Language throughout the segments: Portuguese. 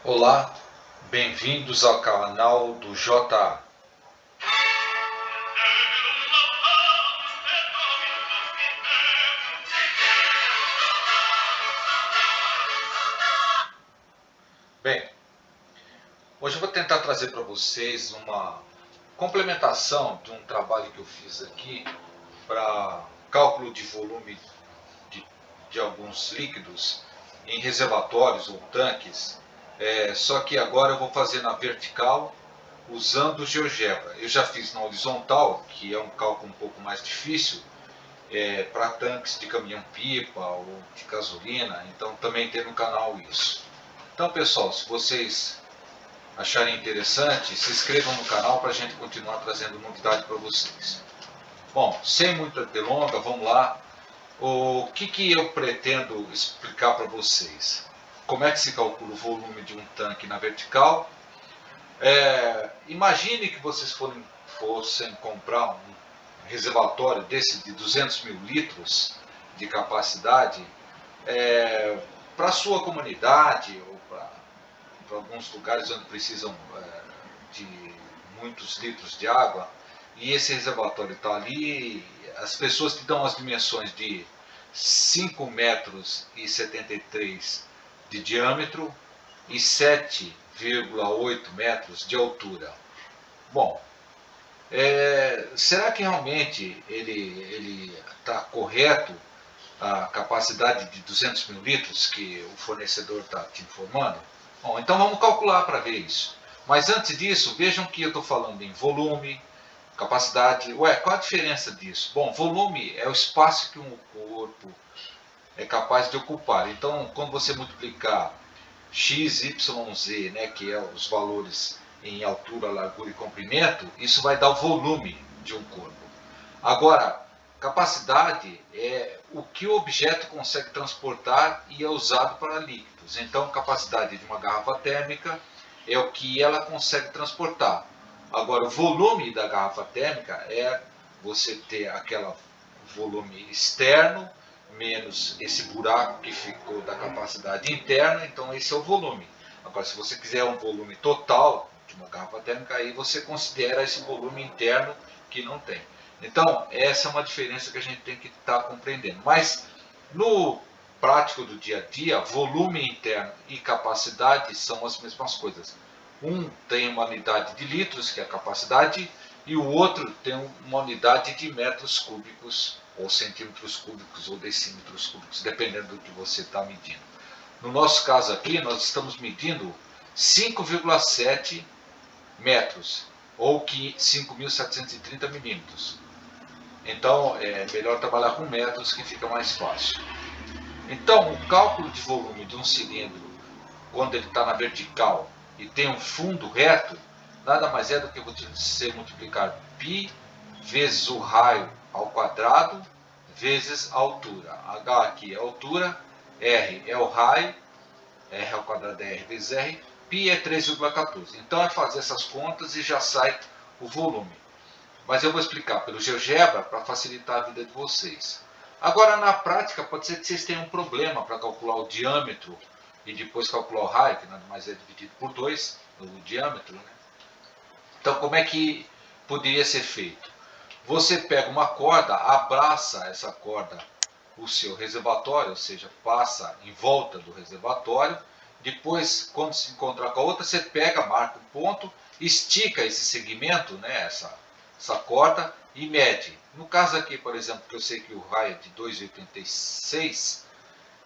Olá, bem-vindos ao canal do JA. Bem, hoje eu vou tentar trazer para vocês uma complementação de um trabalho que eu fiz aqui para cálculo de volume de alguns líquidos em reservatórios ou tanques, só que agora eu vou fazer na vertical usando o GeoGebra. Eu já fiz na horizontal, que é um cálculo um pouco mais difícil, para tanques de caminhão-pipa ou de gasolina, então também tem no canal isso. Então, pessoal, se vocês acharem interessante, se inscrevam no canal para a gente continuar trazendo novidade para vocês. Bom, sem muita delonga, vamos lá. O que eu pretendo explicar para vocês? Como é que se calcula o volume de um tanque na vertical? Imagine que vocês fossem comprar um reservatório desse de 200 mil litros de capacidade para a sua comunidade ou para alguns lugares onde precisam de muitos litros de água, e esse reservatório está ali, as pessoas te dão as dimensões de 5 metros e 73 de diâmetro e 7,8 metros de altura. Bom, será que realmente ele está correto a capacidade de 200 mil litros que o fornecedor está te informando? Bom, então vamos calcular para ver isso. Mas antes disso, vejam que eu estou falando em volume, capacidade. Qual a diferença disso? Bom, volume é o espaço que um corpo é capaz de ocupar. Então, quando você multiplicar x, y, z, né, que é os valores em altura, largura e comprimento, isso vai dar o volume de um corpo. Agora, capacidade é o que o objeto consegue transportar e é usado para líquidos. Então, capacidade de uma garrafa térmica é o que ela consegue transportar. Agora, o volume da garrafa térmica é você ter aquele volume externo menos esse buraco que ficou da capacidade interna, então esse é o volume. Agora, se você quiser um volume total de uma garrafa térmica, aí você considera esse volume interno que não tem. Então, essa é uma diferença que a gente tem que estar compreendendo. Mas, no prático do dia a dia, volume interno e capacidade são as mesmas coisas. Um tem uma unidade de litros, que é a capacidade, e o outro tem uma unidade de metros cúbicos, ou centímetros cúbicos, ou decímetros cúbicos, dependendo do que você está medindo. No nosso caso aqui, nós estamos medindo 5,7 metros, ou 5.730 milímetros. Então, é melhor trabalhar com metros, que fica mais fácil. Então, o cálculo de volume de um cilindro, quando ele está na vertical e tem um fundo reto, nada mais é do que você multiplicar π vezes o raio ao quadrado vezes a altura. H aqui é a altura, R é o raio, R ao quadrado é R vezes R, π é 3,14. Então é fazer essas contas e já sai o volume. Mas eu vou explicar pelo GeoGebra para facilitar a vida de vocês. Agora, na prática, pode ser que vocês tenham um problema para calcular o diâmetro e depois calcular o raio, que nada mais é dividido por 2, o diâmetro, né? Então, como é que poderia ser feito? Você pega uma corda, abraça essa corda o seu reservatório, ou seja, passa em volta do reservatório. Depois, quando se encontrar com a outra, você pega, marca um ponto, estica esse segmento, né, essa corda, e mede. No caso aqui, por exemplo, que eu sei que o raio é de 2,86,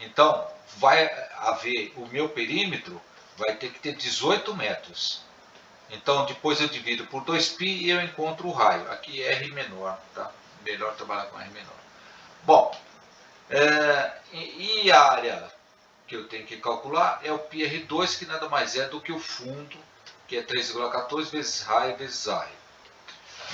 então vai haver o meu perímetro, vai ter que ter 18 metros. Então depois eu divido por 2π e eu encontro o raio. Aqui é R menor, tá? Melhor trabalhar com R menor. Bom, e a área que eu tenho que calcular é o πr2, que nada mais é do que o fundo, que é 3,14 vezes raio vezes área.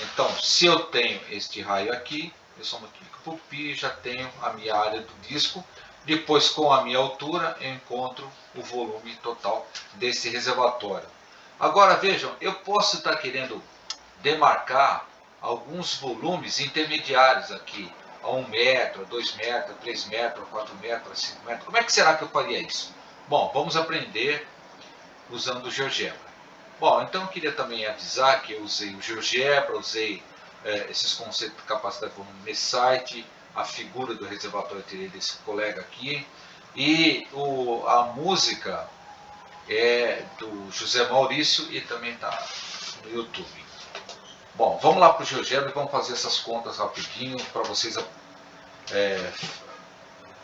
Então, se eu tenho este raio aqui, eu só multiplico por π e já tenho a minha área do disco. Depois, com a minha altura, eu encontro o volume total desse reservatório. Agora, vejam, eu posso estar querendo demarcar alguns volumes intermediários aqui, a 1 metro, a 2 metros, a 3 metros, a 4 metros, a 5 metros. Como é que será que eu faria isso? Bom, vamos aprender usando o GeoGebra. Bom, então eu queria também avisar que eu usei o GeoGebra, usei esses conceitos de capacidade de volume nesse site, a figura do reservatório eu tirei desse colega aqui, e a música é do José Maurício e também está no YouTube. Bom, vamos lá para o GeoGebra e vamos fazer essas contas rapidinho para vocês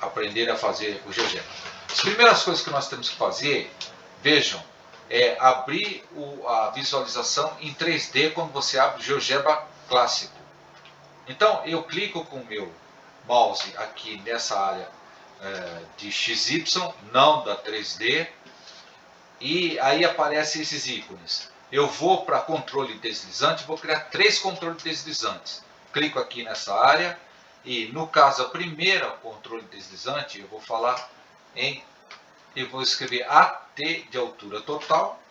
aprenderem a fazer o GeoGebra. As primeiras coisas que nós temos que fazer, vejam, é abrir a visualização em 3D quando você abre o GeoGebra clássico. Então eu clico com o meu mouse aqui nessa área de XY, não da 3D, e aí aparecem esses ícones. Eu vou para controle deslizante, vou criar 3 controles deslizantes. Clico aqui nessa área e no caso a primeira controle deslizante eu vou falar eu vou escrever AT de altura total,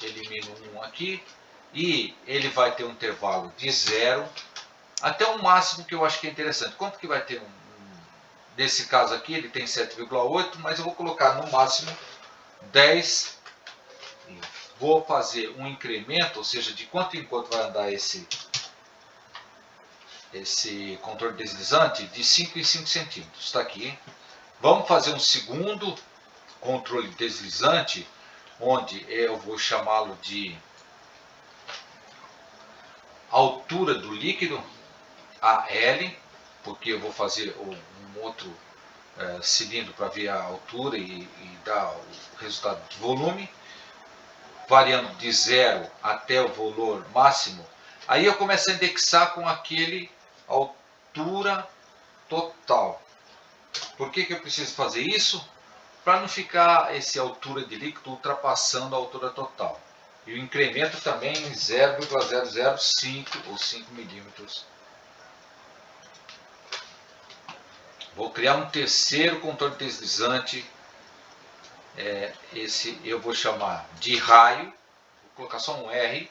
elimino um aqui e ele vai ter um intervalo de 0 até o máximo que eu acho que é interessante. Quanto que vai ter nesse caso aqui ele tem 7,8, mas eu vou colocar no máximo 10. Vou fazer um incremento, ou seja, de quanto em quanto vai andar esse controle deslizante, de 5 em 5 centímetros. Está aqui. Vamos fazer um segundo controle deslizante, onde eu vou chamá-lo de altura do líquido, AL, porque eu vou fazer um outro cilindro para ver a altura e dar o resultado de volume, variando de 0 até o valor máximo. Aí eu começo a indexar com aquele altura total. Por que eu preciso fazer isso? Para não ficar essa altura de líquido ultrapassando a altura total. E o incremento também em 0,005 ou 5 milímetros. Vou criar um terceiro controle deslizante. Esse eu vou chamar de raio. Vou colocar só um R.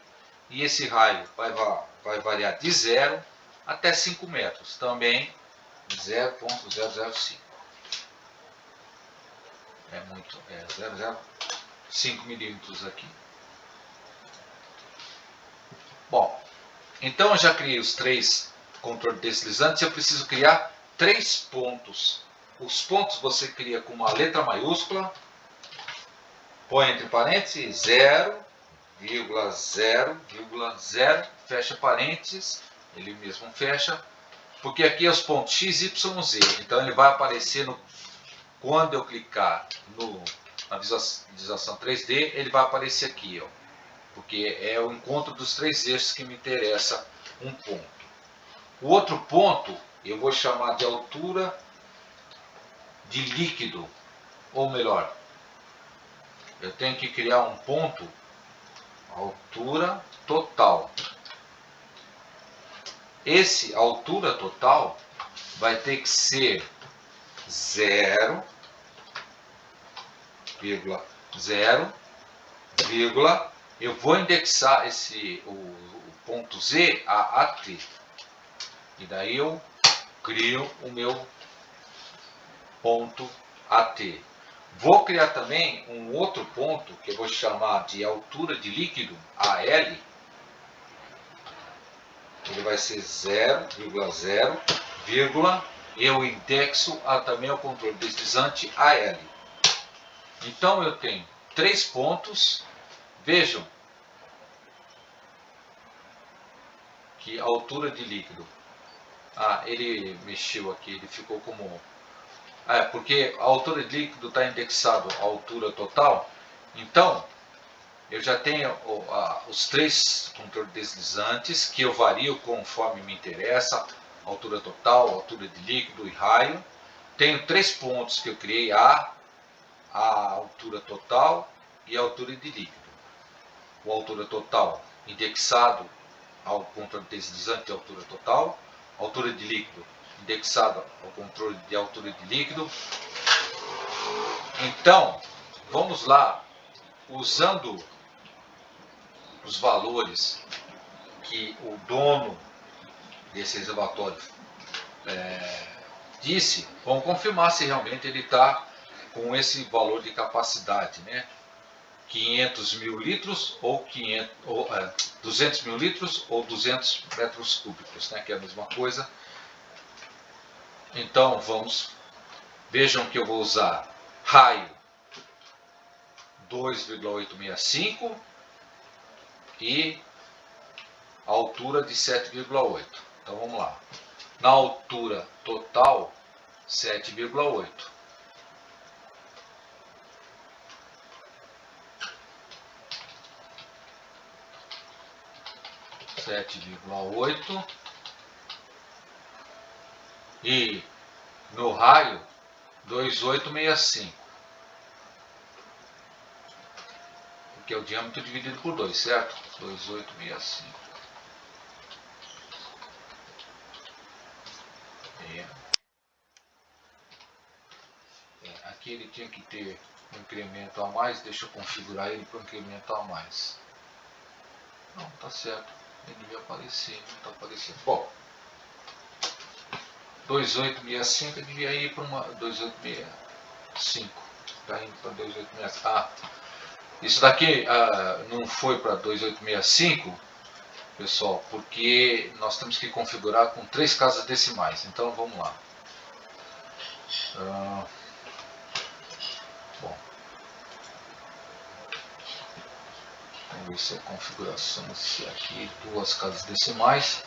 E esse raio vai variar de 0 até 5 metros. Também 0,005. É muito, 0,05 milímetros aqui. Bom, então eu já criei os 3 controles deslizantes. Eu preciso criar 3 pontos. Os pontos você cria com uma letra maiúscula, põe entre parênteses 0,0,0, fecha parênteses, ele mesmo fecha, porque aqui é os pontos X, Y, Z. Então ele vai aparecer quando eu clicar na visualização 3D, ele vai aparecer aqui, ó, porque é o encontro dos 3 eixos que me interessa um ponto. O outro ponto eu vou chamar de altura de líquido, ou melhor, eu tenho que criar um ponto altura total. Esse altura total vai ter que ser 0,0, eu vou indexar o ponto Z a AT. E daí eu crio o meu ponto AT. Vou criar também um outro ponto que eu vou chamar de altura de líquido, AL. Ele vai ser 0,0, eu indexo também o controle deslizante AL. Então eu tenho 3 pontos. Vejam que a altura de líquido, ele mexeu aqui, ele ficou como... porque a altura de líquido está indexado à altura total. Então eu já tenho os 3 controles deslizantes que eu vario conforme me interessa, altura total, altura de líquido e raio. Tenho 3 pontos que eu criei, a altura total e a altura de líquido. A altura total indexado ao controle deslizante de altura total, altura de líquido indexado ao controle de altura de líquido. Então, vamos lá, usando os valores que o dono desse reservatório disse, vamos confirmar se realmente ele está com esse valor de capacidade, né? 500 mil litros ou 200 mil litros ou 200 metros cúbicos, né, que é a mesma coisa. Então vejam que eu vou usar raio 2,865 e altura de 7,8. Então vamos lá. Na altura total, 7,8. E no raio 2,865, que é o diâmetro dividido por 2, certo? 2,865. Aqui ele tinha que ter um incremento a mais, deixa eu configurar ele para um incremento a mais. Não, tá certo, ele devia aparecer, não está aparecendo. Bom, 2,865 devia ir para uma 2,865. Está indo para 2,865. Ah, isso daqui não foi para 2,865, pessoal, porque nós temos que configurar com 3 casas decimais. Então vamos lá. Bom, vamos ver se a configuração, se aqui 2 casas decimais,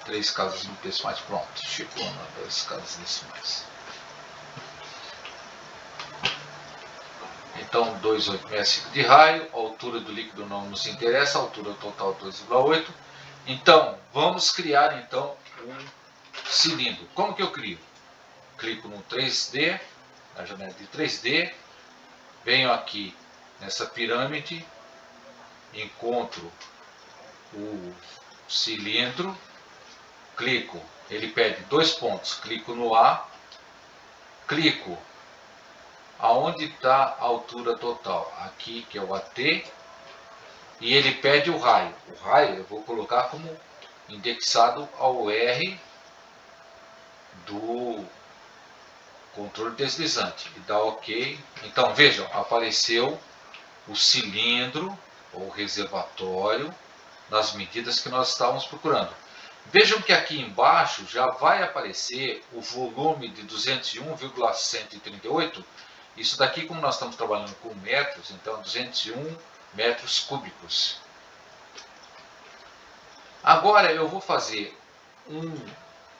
3 casas decimais, pronto, chegou na 2 casas decimais. Então 2,865 de raio, a altura do líquido não nos interessa, a altura total 2,8. Então vamos criar então um cilindro. Como que eu crio? Clico no 3D, na janela de 3D, venho aqui nessa pirâmide, encontro o cilindro, clico, ele pede 2 pontos, clico no A, clico aonde está a altura total, aqui que é o AT, e ele pede o raio. O raio eu vou colocar como indexado ao R do controle deslizante e dá OK. Então vejam, apareceu o cilindro ou reservatório nas medidas que nós estávamos procurando. Vejam que aqui embaixo já vai aparecer o volume de 201,138. Isso daqui, como nós estamos trabalhando com metros, então 201 metros cúbicos. Agora eu vou fazer um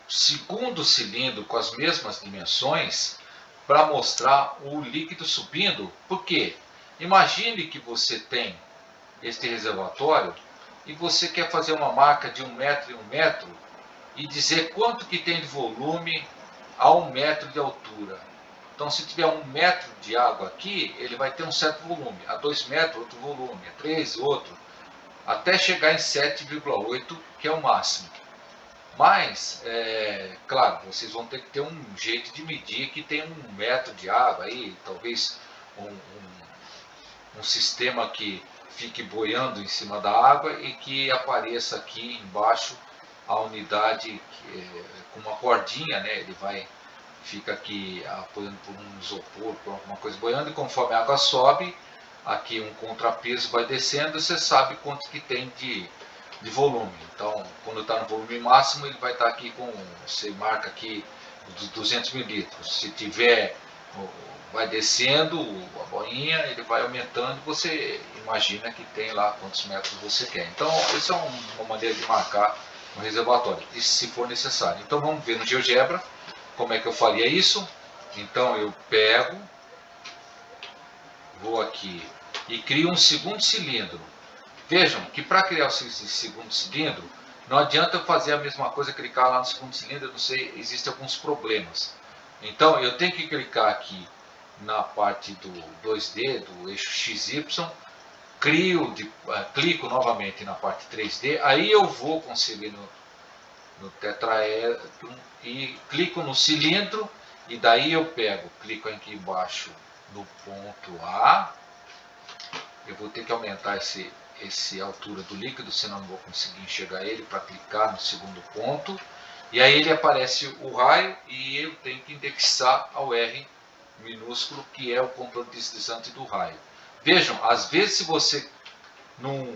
segundo cilindro com as mesmas dimensões para mostrar o líquido subindo. Por quê? Imagine que você tem este reservatório e você quer fazer uma marca de 1 metro em 1 metro e dizer quanto que tem de volume a 1 metro de altura. Então, se tiver 1 metro de água aqui, ele vai ter um certo volume. A 2 metros, outro volume. A 3, outro. Até chegar em 7,8, que é o máximo. Mas, claro, vocês vão ter que ter um jeito de medir que tem 1 metro de água aí, talvez um sistema que fique boiando em cima da água e que apareça aqui embaixo a unidade com uma cordinha, né? Ele fica aqui apoiando por um isopor, por alguma coisa boiando, e conforme a água sobe, aqui um contrapeso vai descendo, você sabe quanto que tem de volume. Então, quando está no volume máximo, ele vai estar aqui você marca aqui de 200 mililitros. Se tiver, vai descendo a boinha, ele vai aumentando, você imagina que tem lá quantos metros você quer. Então, essa é uma maneira de marcar um reservatório, se for necessário. Então, vamos ver no GeoGebra como é que eu faria isso. Então, eu pego, vou aqui e crio um segundo cilindro. Vejam que para criar o segundo cilindro, não adianta eu fazer a mesma coisa, clicar lá no segundo cilindro, eu não sei, existem alguns problemas. Então eu tenho que clicar aqui na parte do 2D, do eixo XY, clico novamente na parte 3D, aí eu vou conseguir no tetraedro e clico no cilindro, e daí eu clico aqui embaixo no ponto A, eu vou ter que aumentar essa altura do líquido, senão não vou conseguir enxergar ele, para clicar no segundo ponto, e aí ele aparece o raio e eu tenho que indexar ao R minúsculo, que é o controle deslizante do raio. Vejam, às vezes se você não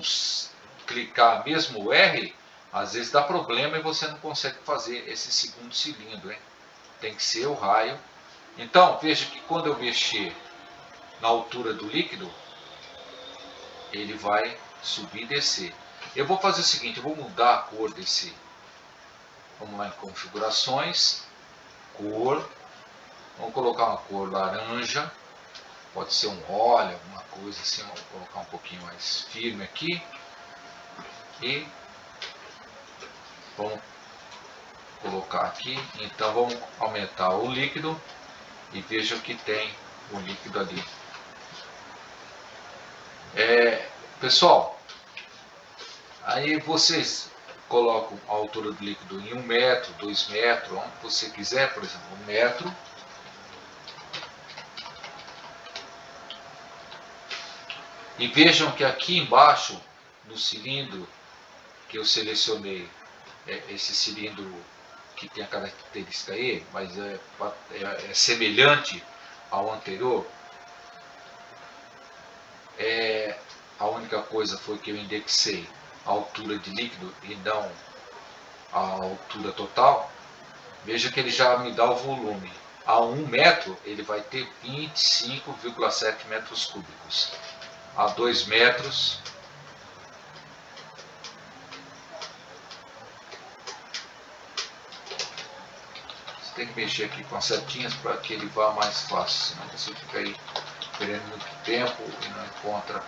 clicar mesmo o R, às vezes dá problema e você não consegue fazer esse segundo cilindro, hein? Tem que ser o raio. Então, veja que quando eu mexer na altura do líquido, ele vai subir e descer. Eu vou fazer o seguinte, eu vou mudar a cor desse. Vamos lá em configurações, cor. Vamos colocar uma cor laranja. Pode ser um óleo, alguma coisa assim. Vamos colocar um pouquinho mais firme aqui. E vamos colocar aqui. Então vamos aumentar o líquido. E veja que tem o líquido ali. Pessoal, aí vocês colocam a altura do líquido em 1 metro, 2 metros, onde você quiser, por exemplo, 1 metro. E vejam que aqui embaixo, no cilindro que eu selecionei, esse cilindro que tem a característica E, mas é semelhante ao anterior, a única coisa foi que eu indexei a altura de líquido e não a altura total. Veja que ele já me dá o volume. A 1 metro ele vai ter 25,7 metros cúbicos. A 2 metros você tem que mexer aqui com as setinhas para que ele vá mais fácil, senão você fica aí perdendo muito tempo e não encontra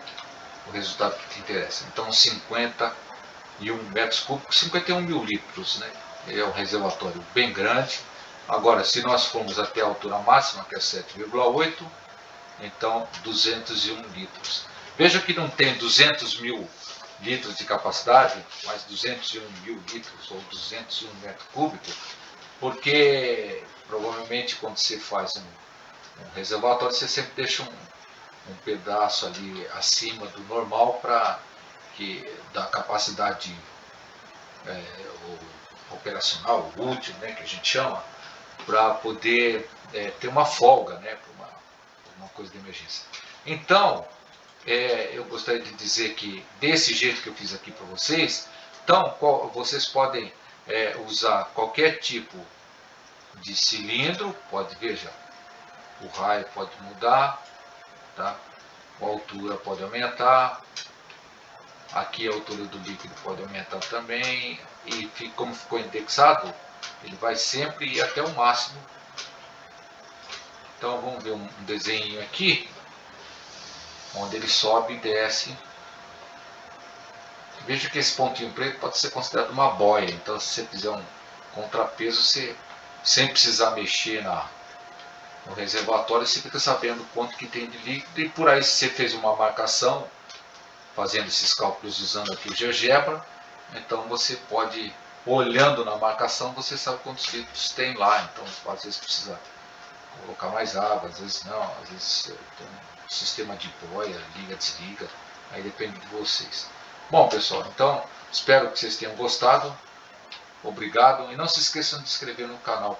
o resultado que te interessa. Então 51 metros cúbicos, 51 mil litros, né? É um reservatório bem grande. Agora, se nós formos até a altura máxima, que é 7,8, então 201 litros. Veja que não tem 200 mil litros de capacidade, mas 201 mil litros ou 201 metros cúbicos, porque provavelmente quando você faz um reservatório, você sempre deixa um pedaço ali acima do normal para que da capacidade operacional, útil, né, que a gente chama, para poder ter uma folga, né, para uma coisa de emergência. Então, eu gostaria de dizer que desse jeito que eu fiz aqui para vocês, então vocês podem usar qualquer tipo de cilindro, pode, veja, o raio pode mudar, tá? A altura pode aumentar, aqui a altura do líquido pode aumentar também, e como ficou indexado, ele vai sempre ir até o máximo. Então vamos ver um desenho aqui, onde ele sobe e desce. Veja que esse pontinho preto pode ser considerado uma boia, então se você fizer um contrapeso, você, sem precisar mexer no reservatório, você fica sabendo quanto que tem de líquido, e por aí se você fez uma marcação, fazendo esses cálculos usando aqui o GeoGebra, então você pode, olhando na marcação, você sabe quantos litros tem lá. Então às vezes precisa colocar mais água, às vezes não, às vezes tem um sistema de boia, liga, desliga, aí depende de vocês. Bom pessoal, então espero que vocês tenham gostado, obrigado, e não se esqueçam de se inscrever no canal